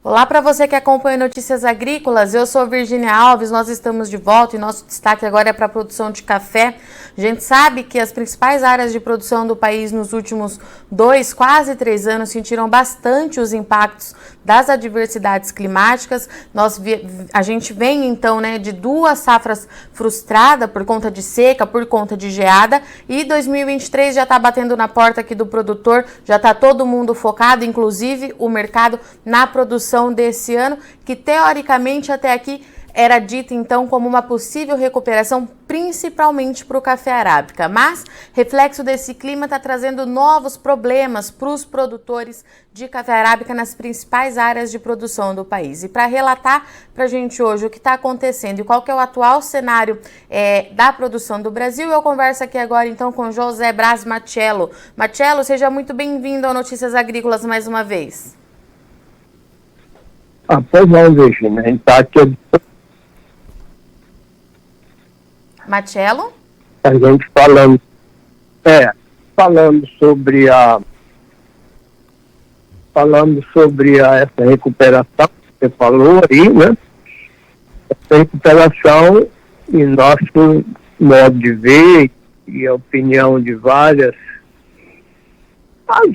Olá para você que acompanha Notícias Agrícolas, eu sou Virgínia Alves, nós estamos de volta e nosso destaque agora é para a produção de café. A gente sabe que as principais áreas de produção do país nos últimos 2, quase 3 anos sentiram bastante os impactos das adversidades climáticas. A gente vem então de 2 safras frustradas por conta de seca, por conta de geada, e 2023 já está batendo na porta aqui do produtor, já está todo mundo focado, inclusive o mercado, na produção desse ano, que teoricamente até aqui era dita então como uma possível recuperação, principalmente para o café arábica. Mas reflexo desse clima está trazendo novos problemas para os produtores de café arábica nas principais áreas de produção do país. E para relatar para a gente hoje o que está acontecendo e qual que é o atual cenário da produção do Brasil, eu converso aqui agora então com José Braz Machello. Machello, seja muito bem-vindo ao Notícias Agrícolas mais uma vez. Pois não, Virgínia, a gente está aqui. Machello? A gente falando sobre essa recuperação que você falou aí, né? Essa recuperação, em nosso modo de ver e a opinião de vários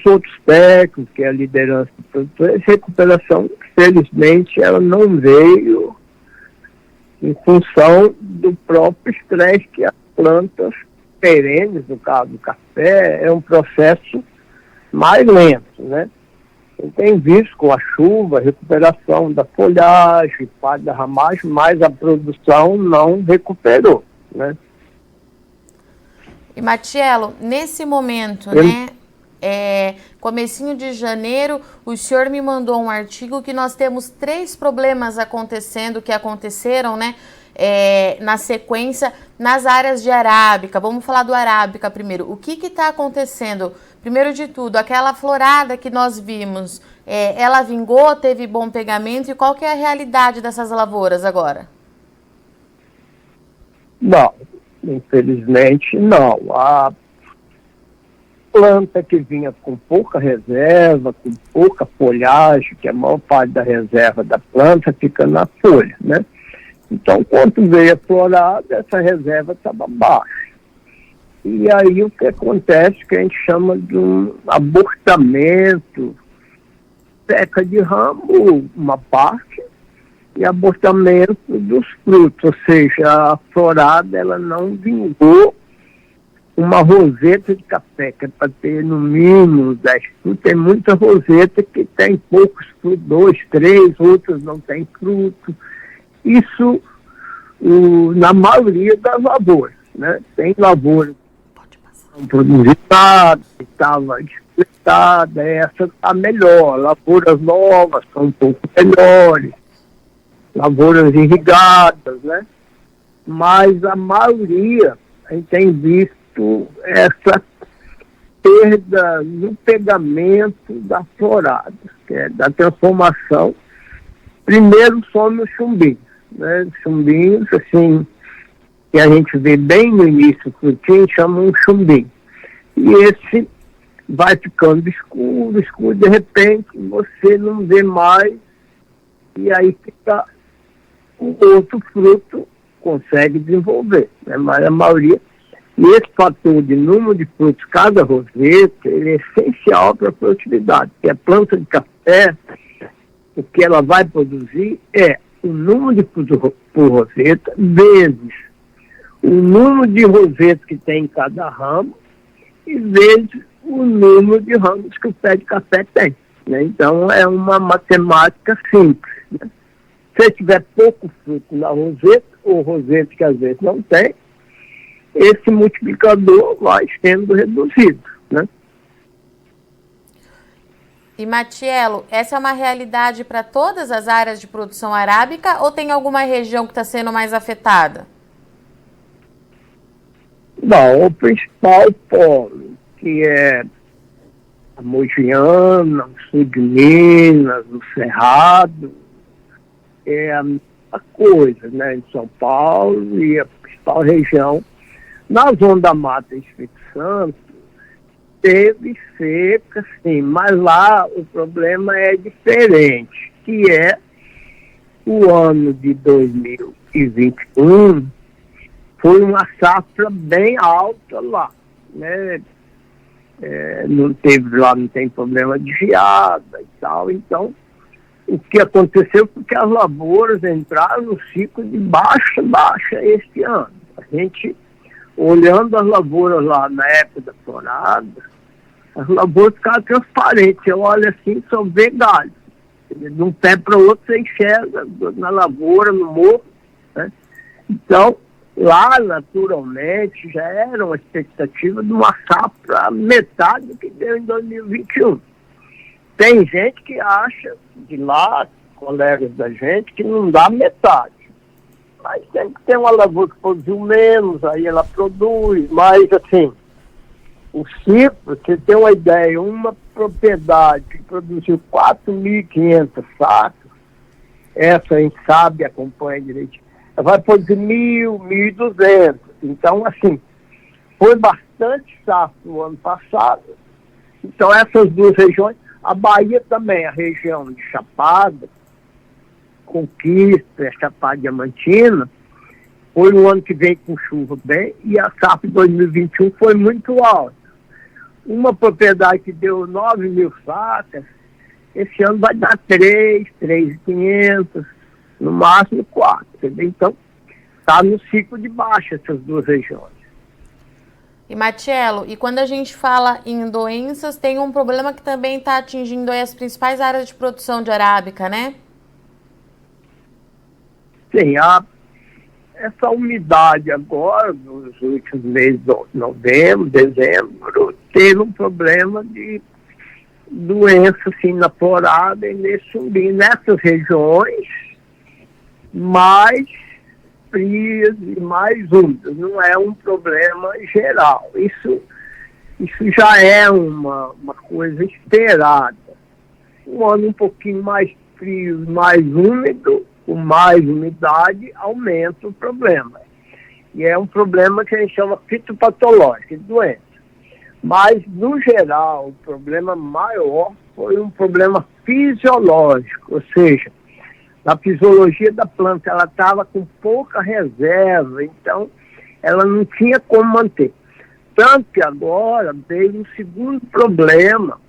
outros técnicos, que é a liderança do produtor, essa recuperação, felizmente, ela não veio em função do próprio estresse que as plantas perenes, no caso do café, é um processo mais lento, né? A gente tem visto com a chuva, a recuperação da folhagem, parte da ramagem, mas a produção não recuperou, né? E Machello, nesse momento, comecinho de janeiro, o senhor me mandou um artigo que nós temos 3 problemas que aconteceram, na sequência, nas áreas de arábica. Vamos falar do arábica primeiro. O que está acontecendo? Primeiro de tudo, aquela florada que nós vimos, ela vingou, teve bom pegamento, e qual que é a realidade dessas lavouras agora? Não, infelizmente não. A planta que vinha com pouca reserva, com pouca folhagem, que a maior parte da reserva da planta fica na folha, né? Então, quando veio a florada, essa reserva estava baixa. E aí o que acontece, que a gente chama de um abortamento, seca de ramo, uma parte, e abortamento dos frutos, ou seja, a florada ela não vingou uma roseta de café, que é para ter no mínimo 10 frutos. Tem muita roseta que tem poucos frutos, 2, 3, outras não tem fruto. Isso na maioria das lavouras, né? Tem lavouras que não produziram nada, que estava despletada, essa está melhor. Lavouras novas são um pouco melhores, lavouras irrigadas, né? Mas a maioria, a gente tem visto essa perda no pegamento da florada, que é da transformação. Primeiro some os chumbinhos, né? Chumbinhos, assim, que a gente vê bem no início do frutinho, chama um chumbinho. E esse vai ficando escuro, de repente você não vê mais, e aí fica o outro fruto, consegue desenvolver, né? Mas a maioria. E esse fator de número de frutos, cada roseta, ele é essencial para a produtividade. Porque a planta de café, o que ela vai produzir é o número de frutos por roseta, vezes o número de rosetas que tem em cada ramo, e vezes o número de ramos que o pé de café tem, né? Então, é uma matemática simples, né? Se tiver pouco fruto na roseta, ou roseta que às vezes não tem, esse multiplicador vai sendo reduzido, né? E Machello, essa é uma realidade para todas as áreas de produção arábica ou tem alguma região que está sendo mais afetada? Não, o principal polo, que é a Mogiana, o sul de Minas, o Cerrado, é a mesma coisa, né? Em São Paulo e a principal região. Na Zona da Mata Espírito Santo, teve seca, sim, mas lá o problema é diferente. que é o ano de 2021 foi uma safra bem alta lá, né? Não tem problema de geada e tal. Então, o que aconteceu foi que as lavouras entraram no ciclo de baixa este ano. A gente, olhando as lavouras lá na época da florada, as lavouras ficaram transparentes. Você olha assim, só vê galho. De um pé para o outro você enxerga na lavoura, no morro, né? Então, lá, naturalmente, já era uma expectativa de uma safra metade do que deu em 2021. Tem gente que acha, de lá, colegas da gente, que não dá metade. Mas sempre tem uma lavoura que produziu menos, aí ela produz. Mas, assim, o ciclo, você tem uma ideia, uma propriedade que produziu 4.500 sacos, essa a gente sabe, acompanha direitinho, ela vai produzir 1.200. Então, assim, foi bastante safra no ano passado. Então, essas duas regiões, a Bahia também, a região de Chapada, Conquista, Chapada Diamantina, foi um ano que veio com chuva bem, e a safra de 2021 foi muito alta. Uma propriedade que deu 9.000 sacas, esse ano vai dar 3.500, no máximo 4. Entendeu? Então, está no ciclo de baixa essas duas regiões. E, Matiello, e quando a gente fala em doenças, tem um problema que também está atingindo aí as principais áreas de produção de arábica, né? Sim, essa umidade agora, nos últimos meses de novembro, dezembro, teve um problema de doença assim, na florada e nesse chumbinho. Nessas regiões mais frias e mais úmidas, não é um problema geral. Isso já é uma coisa esperada. Um ano um pouquinho mais frio, mais úmido, com mais umidade, aumenta o problema. E é um problema que a gente chama fitopatológico, de doença. Mas, no geral, o problema maior foi um problema fisiológico, ou seja, na fisiologia da planta, ela estava com pouca reserva, então ela não tinha como manter. Tanto que agora veio um segundo problema,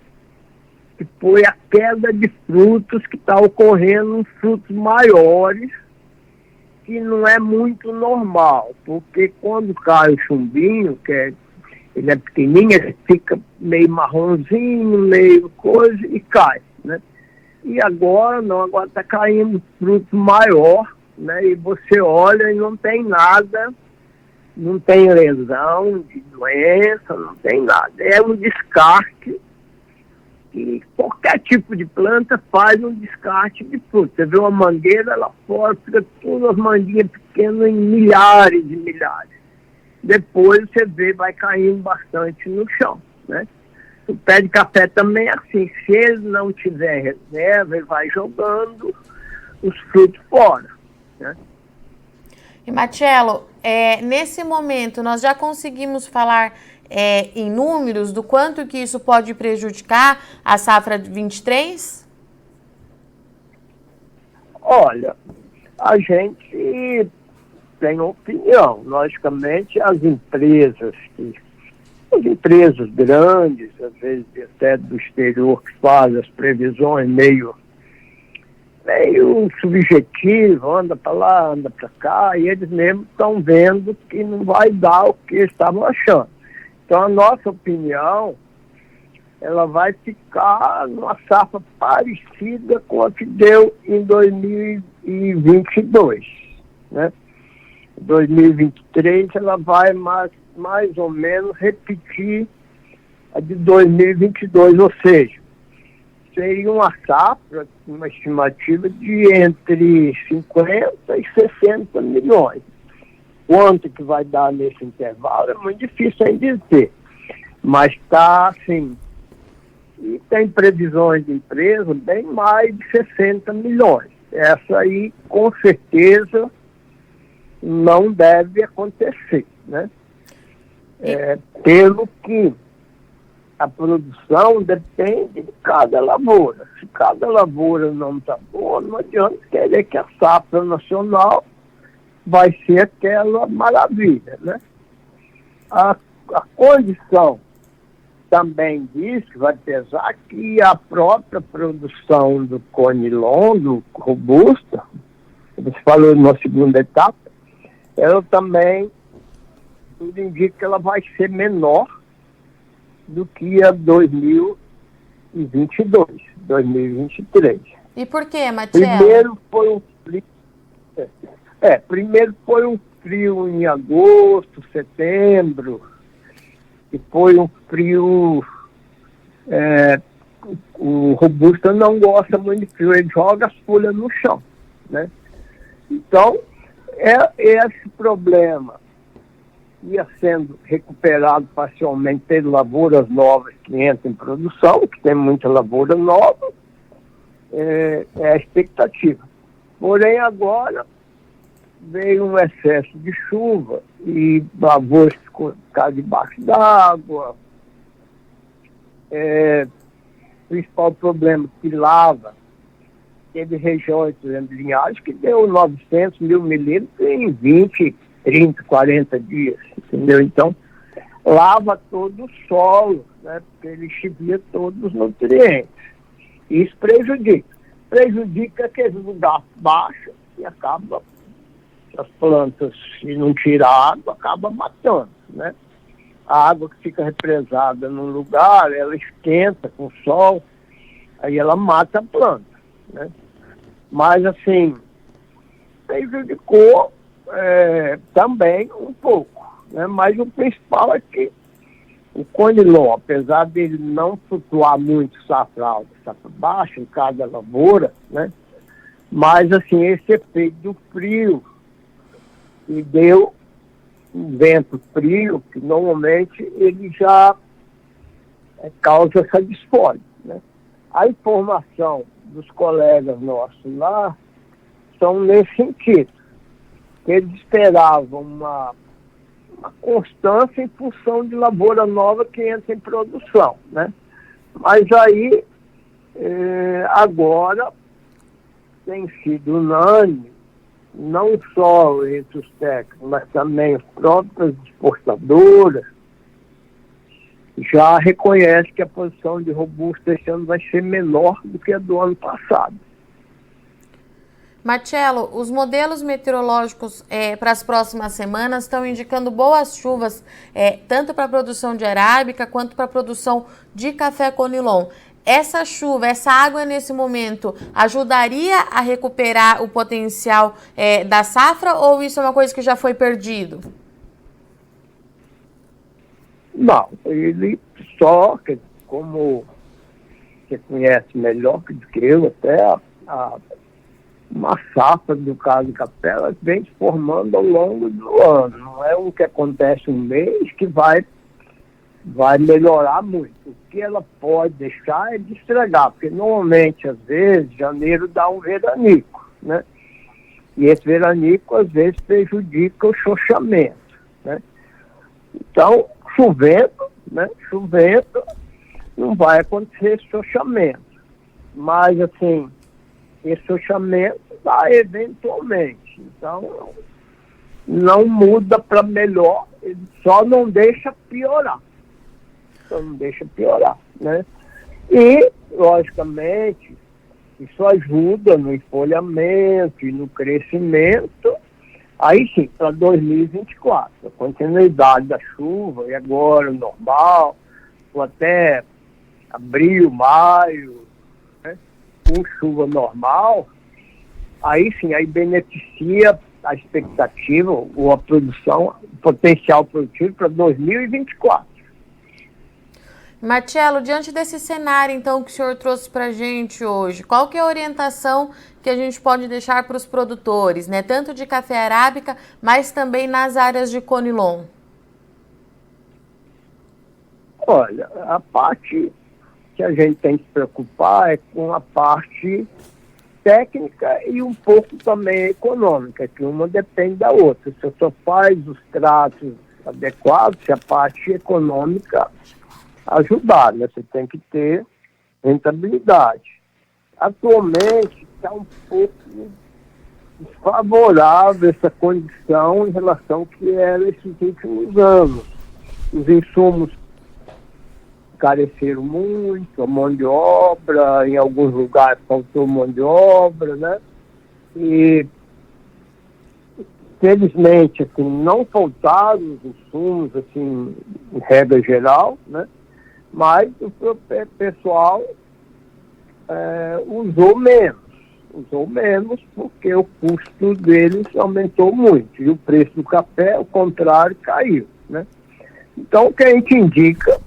que foi a queda de frutos que está ocorrendo em frutos maiores, que não é muito normal, porque quando cai o chumbinho, ele é pequenininho, ele fica meio marronzinho, meio coisa, e cai, né? E agora não, agora está caindo fruto maior, né? E você olha e não tem nada, não tem lesão de doença, não tem nada. É um descarte, e qualquer tipo de planta faz um descarte de fruto. Você vê uma mangueira lá fora, fica todas as manguinhas pequenas em milhares e milhares. Depois você vê, vai caindo bastante no chão, né? O pé de café também é assim. Se ele não tiver reserva, ele vai jogando os frutos fora, né? E, Matiello, nesse momento, nós já conseguimos falar em números do quanto que isso pode prejudicar a safra de 23? Olha, a gente tem opinião. Logicamente, as empresas grandes, às vezes até do exterior, que fazem as previsões meio subjetivo, anda para lá, anda para cá, e eles mesmos estão vendo que não vai dar o que eles estavam achando. Então, a nossa opinião, ela vai ficar numa safra parecida com a que deu em 2022, né? Em 2023, ela vai mais ou menos repetir a de 2022, ou seja, seria uma safra, uma estimativa de entre 50 e 60 milhões. Quanto que vai dar nesse intervalo é muito difícil ainda dizer, mas está assim, e tem previsões de empresa bem mais de 60 milhões. Essa aí, com certeza, não deve acontecer, né? Pelo que a produção depende de cada lavoura. Se cada lavoura não está boa, não adianta querer que a safra nacional vai ser aquela maravilha, né? A condição também diz que vai pesar que a própria produção do Conilon, do Robusta, você falou na segunda etapa, ela também, tudo indica que ela vai ser menor do que a 2022, 2023. E por quê, Matiello? Primeiro foi um frio em agosto, setembro, e foi um frio... o Robusta não gosta muito de frio, ele joga as folhas no chão, né? Então, esse problema ia sendo recuperado parcialmente pelas lavouras novas que entram em produção, que tem muita lavoura nova, é a expectativa. Porém, agora veio um excesso de chuva e lavouras ficaram debaixo d'água. O principal problema que lava, teve regiões, por exemplo, Linhares, que deu 900 mil milímetros em 20, 30, 40 dias, entendeu? Então, lava todo o solo, né? Porque ele chivia todos os nutrientes. Isso prejudica aqueles lugares baixos e acaba, as plantas, se não tirar água, acaba matando, né? A água que fica represada num lugar, ela esquenta com o sol, aí ela mata a planta, né? Mas, assim, prejudicou também um pouco, né? Mas o principal é que o Conilon, apesar dele não flutuar muito safra alta, safra baixa em cada lavoura, né? Mas, assim, esse efeito do frio, e deu um vento frio, que normalmente ele já causa essa disfólise, né? A informação dos colegas nossos lá são nesse sentido. Eles esperavam uma constância em função de lavoura nova que entra em produção, né? Mas aí, agora, tem sido unânime, não só entre os técnicos, mas também as próprias exportadoras, já reconhece que a produção de Robusta esse ano vai ser menor do que a do ano passado. Matiello, os modelos meteorológicos para as próximas semanas estão indicando boas chuvas, tanto para a produção de arábica quanto para a produção de café Conilon. Essa chuva, essa água nesse momento, ajudaria a recuperar o potencial da safra, ou isso é uma coisa que já foi perdido? Não, ele só, como você conhece melhor do que eu, até uma safra, do caso de café, ela vem se formando ao longo do ano. Não é o que acontece um mês que vai melhorar muito. O que ela pode deixar é de estragar, porque normalmente, às vezes, janeiro dá um veranico, né? E esse veranico, às vezes, prejudica o chochamento, né? Então, chovendo, não vai acontecer esse chochamento. Mas, assim, esse chochamento dá eventualmente. Então, não muda para melhor, ele só não deixa piorar. Né? E, logicamente, isso ajuda no enfolhamento e no crescimento. Aí sim, para 2024, a continuidade da chuva, e agora o normal, ou até abril, maio, né, com chuva normal, aí sim, aí beneficia a expectativa ou a produção, o potencial produtivo para 2024. Matiello, diante desse cenário, então, que o senhor trouxe para a gente hoje, qual que é a orientação que a gente pode deixar para os produtores, né? Tanto de café arábica, mas também nas áreas de Conilon? Olha, a parte que a gente tem que se preocupar é com a parte técnica e um pouco também econômica, que uma depende da outra. Se você faz os tratos adequados, se a parte econômica ajudar, né? Você tem que ter rentabilidade. Atualmente está um pouco desfavorável essa condição em relação ao que era esses últimos anos. Os insumos careceram muito, a mão de obra, em alguns lugares faltou mão de obra, né? E, felizmente, assim, não faltaram os insumos, assim, em regra geral, né? Mas o pessoal usou menos porque o custo deles aumentou muito e o preço do café, ao contrário, caiu, né? Então, o que a gente indica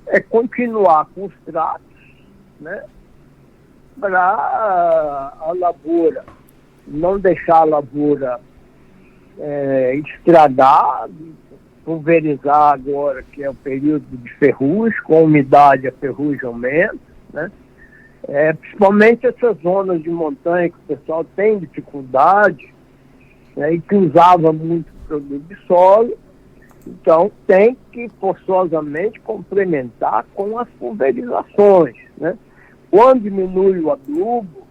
é continuar com os tratos, né, para a lavoura, não deixar a lavoura estragar, pulverizar agora, que é o período de ferrugem, com a umidade a ferrugem aumenta, né? Principalmente essas zonas de montanha que o pessoal tem dificuldade, né, e que usava muito produto de solo. Então, tem que forçosamente complementar com as pulverizações, né? Quando diminui o adubo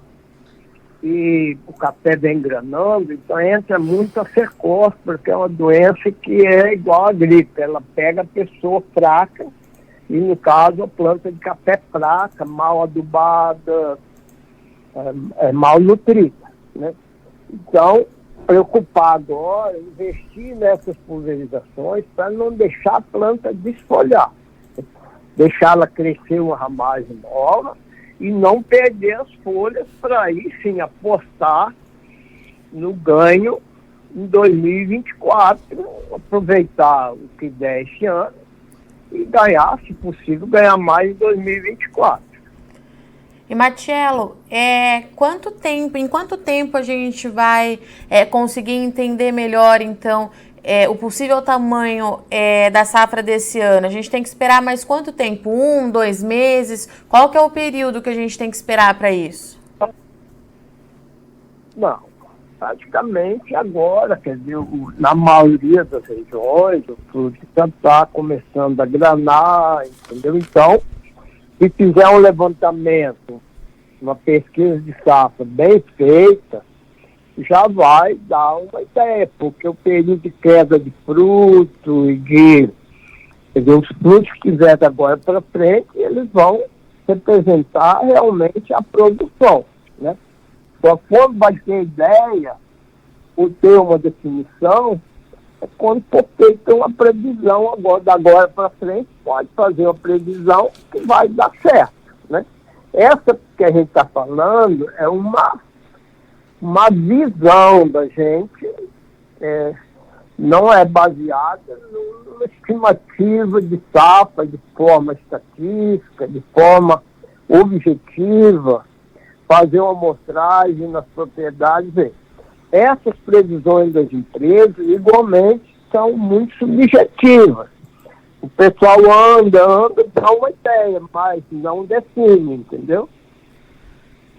e o café vem engranando, então entra muito a cercóspora, que é uma doença que é igual à gripe. Ela pega a pessoa fraca, e no caso a planta de café fraca, mal adubada, mal nutrida, né? Então, preocupar agora, investir nessas pulverizações para não deixar a planta desfolhar, deixá-la crescer uma ramagem nova e não perder as folhas para aí sim apostar no ganho em 2024, aproveitar o que der esse ano e ganhar, se possível, ganhar mais em 2024. E Marcelo, em quanto tempo a gente vai conseguir entender melhor, então, o possível tamanho da safra desse ano? A gente tem que esperar mais quanto tempo? 1, 2 meses? Qual que é o período que a gente tem que esperar para isso? Não, praticamente agora, quer dizer, na maioria das regiões, o fruto já está começando a granar, entendeu? Então, se fizer um levantamento, uma pesquisa de safra bem feita, já vai dar uma ideia, porque o período de queda de fruto e de, quer dizer, os frutos que vierem agora para frente, eles vão representar realmente a produção, né? Só quando vai ter ideia ou ter uma definição, é quando for feita uma previsão agora, da agora para frente, pode fazer uma previsão que vai dar certo, né? Essa que a gente está falando é uma visão da gente, não é baseada numa estimativa de safra, de forma estatística, de forma objetiva, fazer uma amostragem nas propriedades. Essas previsões das empresas, igualmente, são muito subjetivas. O pessoal anda, dá uma ideia, mas não define, entendeu?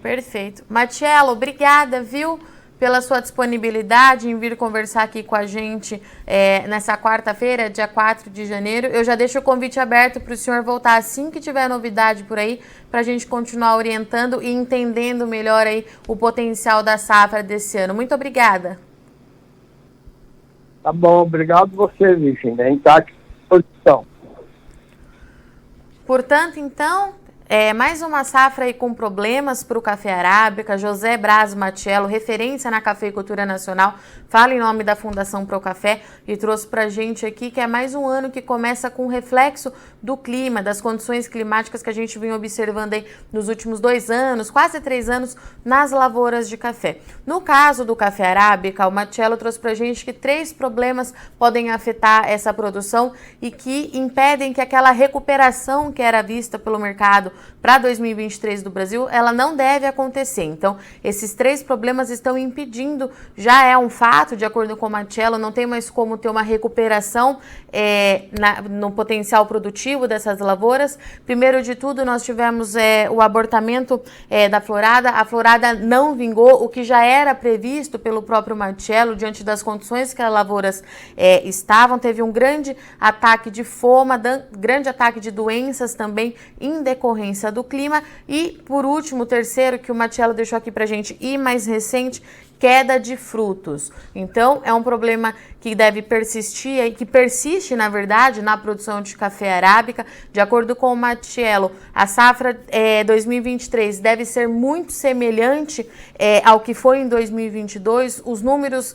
Perfeito. Marcelo, obrigada, viu, pela sua disponibilidade em vir conversar aqui com a gente nessa quarta-feira, dia 4 de janeiro. Eu já deixo o convite aberto para o senhor voltar assim que tiver novidade por aí, para a gente continuar orientando e entendendo melhor aí o potencial da safra desse ano. Muito obrigada. Tá bom, obrigado você, Virginia. A gente está aqui à disposição. Portanto, então, mais uma safra aí com problemas para o café arábica. José Braz Marcelo, referência na cafeicultura nacional, fala em nome da Fundação Procafé e trouxe para a gente aqui que é mais um ano que começa com reflexo do clima, das condições climáticas que a gente vem observando aí nos últimos 2 anos, quase 3 anos, nas lavouras de café. No caso do café arábica, o Marcelo trouxe para a gente que 3 problemas podem afetar essa produção e que impedem que aquela recuperação que era vista pelo mercado para 2023 do Brasil, ela não deve acontecer. Então, esses 3 problemas estão impedindo, já é um fato, de acordo com o Marcelo, não tem mais como ter uma recuperação no potencial produtivo dessas lavouras. Primeiro de tudo, nós tivemos o abortamento da florada. A florada não vingou, o que já era previsto pelo próprio Marcelo, diante das condições que as lavouras estavam. Teve um grande ataque de foma, grande ataque de doenças também em decorrência do clima. E, por último, o terceiro que o Marcelo deixou aqui pra gente, e mais recente, queda de frutos. Então, é um problema que deve persistir e que persiste, na verdade, na produção de café arábica. De acordo com o Marcelo, a safra 2023 deve ser muito semelhante ao que foi em 2022. Os números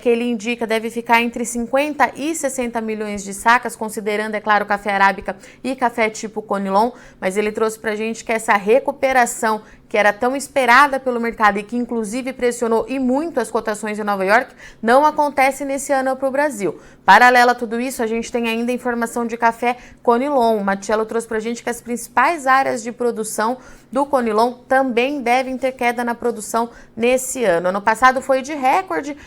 que ele indica deve ficar entre 50 e 60 milhões de sacas, considerando, é claro, café arábica e café tipo Conilon, mas ele trouxe pra gente que essa recuperação que era tão esperada pelo mercado e que inclusive pressionou e muito as cotações em Nova York, não acontece nesse ano para o Brasil. Paralelo a tudo isso, a gente tem ainda informação de café Conilon. O Marcelo trouxe para a gente que as principais áreas de produção do Conilon também devem ter queda na produção nesse ano. Ano passado foi de recorde,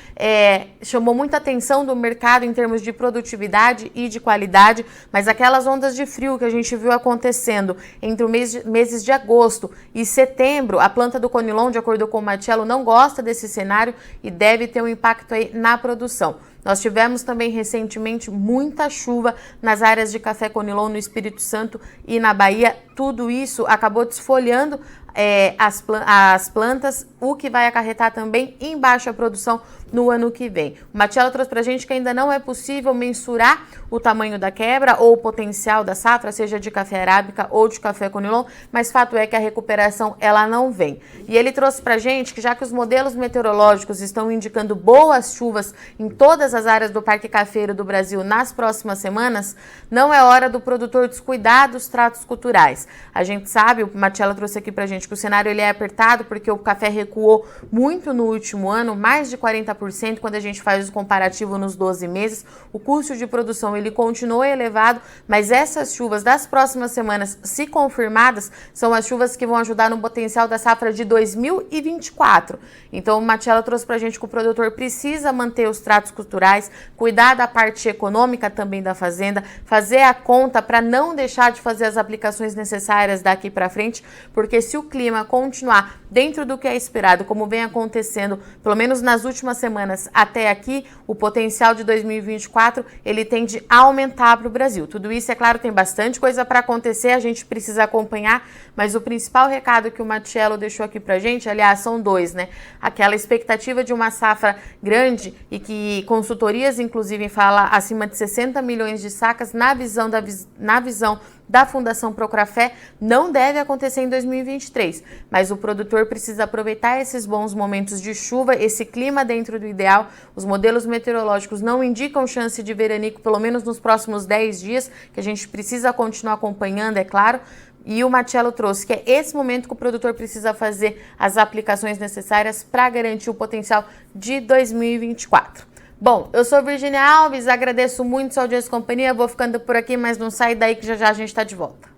chamou muita atenção do mercado em termos de produtividade e de qualidade, mas aquelas ondas de frio que a gente viu acontecendo entre os meses de agosto e setembro, a planta do Conilon, de acordo com o Marcelo, não gosta desse cenário e deve ter um impacto aí na produção. Nós tivemos também recentemente muita chuva nas áreas de café Conilon no Espírito Santo e na Bahia. Tudo isso acabou desfolhando as plantas, o que vai acarretar também em baixa produção no ano que vem. O Marcelo trouxe pra gente que ainda não é possível mensurar o tamanho da quebra ou o potencial da safra, seja de café arábica ou de café Conilon, mas fato é que a recuperação ela não vem. E ele trouxe pra gente que já que os modelos meteorológicos estão indicando boas chuvas em todas as áreas do Parque Cafeiro do Brasil nas próximas semanas, não é hora do produtor descuidar dos tratos culturais. A gente sabe, o Marcelo trouxe aqui pra gente que o cenário ele é apertado porque o café recuou muito no último ano, mais de 40% quando a gente faz o comparativo nos 12 meses. O custo de produção ele continua elevado, mas essas chuvas das próximas semanas, se confirmadas, são as chuvas que vão ajudar no potencial da safra de 2024. Então o Marcelo trouxe pra gente que o produtor precisa manter os tratos culturais, cuidar da parte econômica também da fazenda, fazer a conta para não deixar de fazer as aplicações necessárias daqui para frente, porque se o clima continuar dentro do que é esperado, como vem acontecendo, pelo menos nas últimas semanas até aqui, o potencial de 2024 ele tende a aumentar para o Brasil. Tudo isso, é claro, tem bastante coisa para acontecer, a gente precisa acompanhar, mas o principal recado que o Marcelo deixou aqui para a gente, aliás, são 2, né? Aquela expectativa de uma safra grande e que consultorias, inclusive, falam acima de 60 milhões de sacas na visão da Fundação Procafé, não deve acontecer em 2023, mas o produtor precisa aproveitar esses bons momentos de chuva, esse clima dentro do ideal. Os modelos meteorológicos não indicam chance de veranico, pelo menos nos próximos 10 dias, que a gente precisa continuar acompanhando, é claro. E o Marcelo trouxe que é esse momento que o produtor precisa fazer as aplicações necessárias para garantir o potencial de 2024. Bom, eu sou Virginia Alves, agradeço muito sua audiência e companhia, vou ficando por aqui, mas não sai daí que já já a gente está de volta.